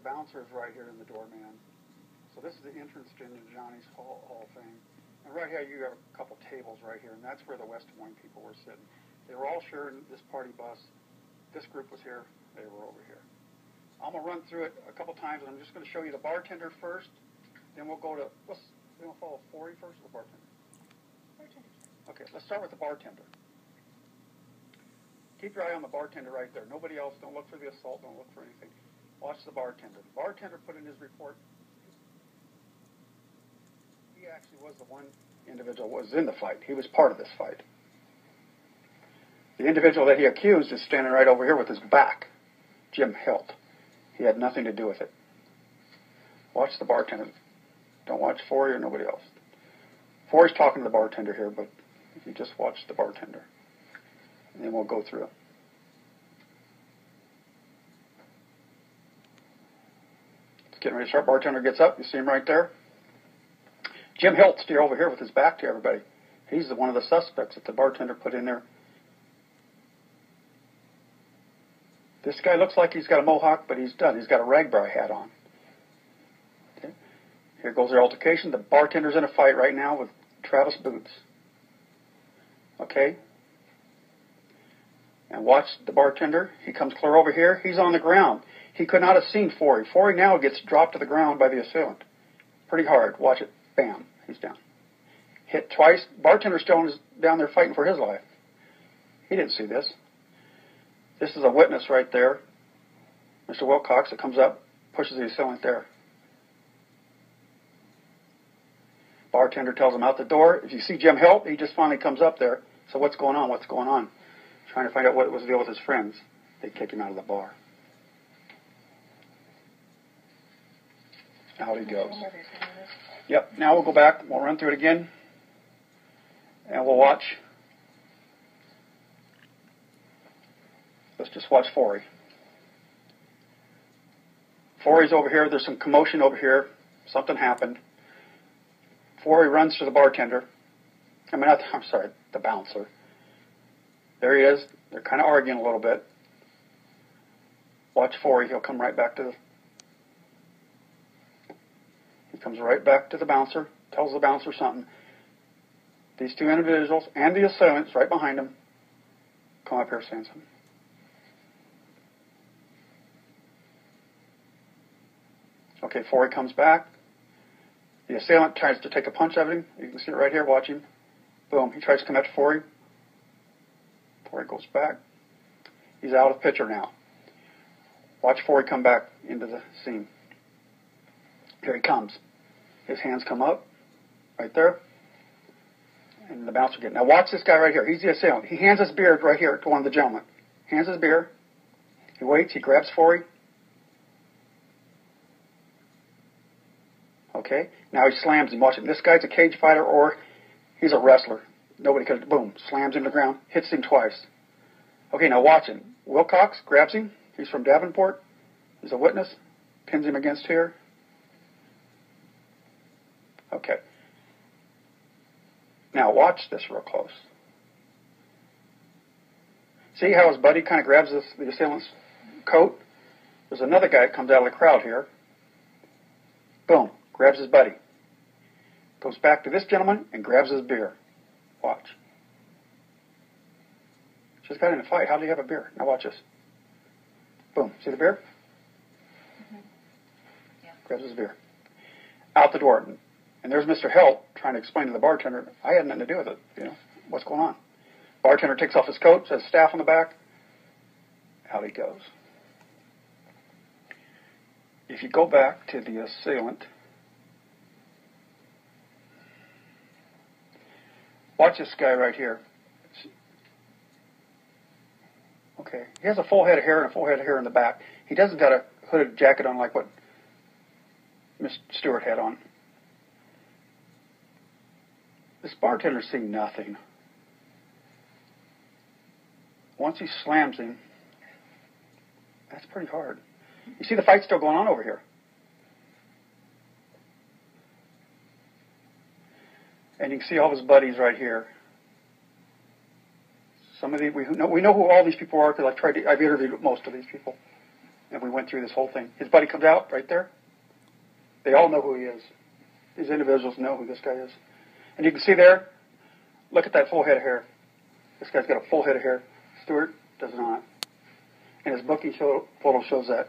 bouncer is right here in the doorman. So this is the entrance into Johnny's Hall thing. And right here you have a couple tables right here, and that's where the West Des Moines people were sitting. They were all sharing this party bus. This group was here. They were over here. I'm going to run through it a couple times, and I'm just going to show you the bartender first. Then we'll go to, we're going to follow Forey first or the bartender? Bartender. Okay, let's start with the bartender. Keep your eye on the bartender right there. Nobody else. Don't look for the assault. Don't look for anything. Watch the bartender. The bartender put in his report. He actually was the one individual who was in the fight. He was part of this fight. The individual that he accused is standing right over here with his back. Jim Hilt. He had nothing to do with it. Watch the bartender. Don't watch Forey or nobody else. Forey's talking to the bartender here, but you just watch the bartender. And then we'll go through it. It's getting ready to start. Bartender gets up. You see him right there. Jim Hilt's here over here with his back to everybody. He's one of the suspects that the bartender put in there. This guy looks like he's got a mohawk, but he's done. He's got a ragbri hat on. Okay. Here goes their altercation. The bartender's in a fight right now with Travis Boots. Okay. And watch the bartender. He comes clear over here. He's on the ground. He could not have seen Forey. Forey now gets dropped to the ground by the assailant. Pretty hard. Watch it. Bam. He's down. Hit twice. Bartender's still down there fighting for his life. He didn't see this. This is a witness right there. Mr. Wilcox that comes up, pushes the assailant there. Bartender tells him out the door. If you see Jim Hilt, he just finally comes up there. So what's going on? What's going on? Trying to find out what was the deal with his friends. They kick him out of the bar. Out he goes. Yep, now we'll go back. We'll run through it again. And we'll watch. Let's just watch Forey. Forey's over here. There's some commotion over here. Something happened. Forey runs to the bartender. I'm sorry, the bouncer. There he is. They're kind of arguing a little bit. Watch Forey. He'll come right back to the... He comes right back to the bouncer, tells the bouncer something. These two individuals and the assailants right behind him come up here saying something. Okay, Forey comes back. The assailant tries to take a punch at him. You can see it right here. Watch him. Boom. He tries to come at Forey. Forey goes back. He's out of picture now. Watch Forey come back into the scene. Here he comes. His hands come up. Right there. And the bouncer gets. Now watch this guy right here. He's the assailant. He hands his beer right here to one of the gentlemen. Hands his beer. He waits. He grabs Forey. Okay. Now he slams him. Watch him. This guy's a cage fighter or he's a wrestler. Nobody could. Boom. Slams him to the ground. Hits him twice. Okay. Now watch him. Wilcox grabs him. He's from Davenport. He's a witness. Pins him against here. Okay. Now watch this real close. See how his buddy kind of grabs the assailant's coat? There's another guy that comes out of the crowd here. Boom. Grabs his buddy. Goes back to this gentleman and grabs his beer. Watch. Just got in a fight. How do you have a beer? Now watch this. Boom. See the beer? Mm-hmm. Yeah. Grabs his beer. Out the door. And there's Mr. Hilt trying to explain to the bartender, I had nothing to do with it. You know, what's going on? Bartender takes off his coat, says staff on the back. Out he goes. If you go back to the assailant, watch this guy right here. Okay, he has a full head of hair and a full head of hair in the back. He doesn't got a hooded jacket on like what Miss Stewart had on. This bartender's seen nothing. Once he slams him, that's pretty hard. You see the fight's still going on over here. And you can see all his buddies right here. Some of these, we know who all these people are because I've interviewed most of these people. and we went through this whole thing. His buddy comes out right there. They all know who he is. These individuals know who this guy is. And you can see there, look at that full head of hair. This guy's got a full head of hair. Stuart does not. And his booking photo shows that.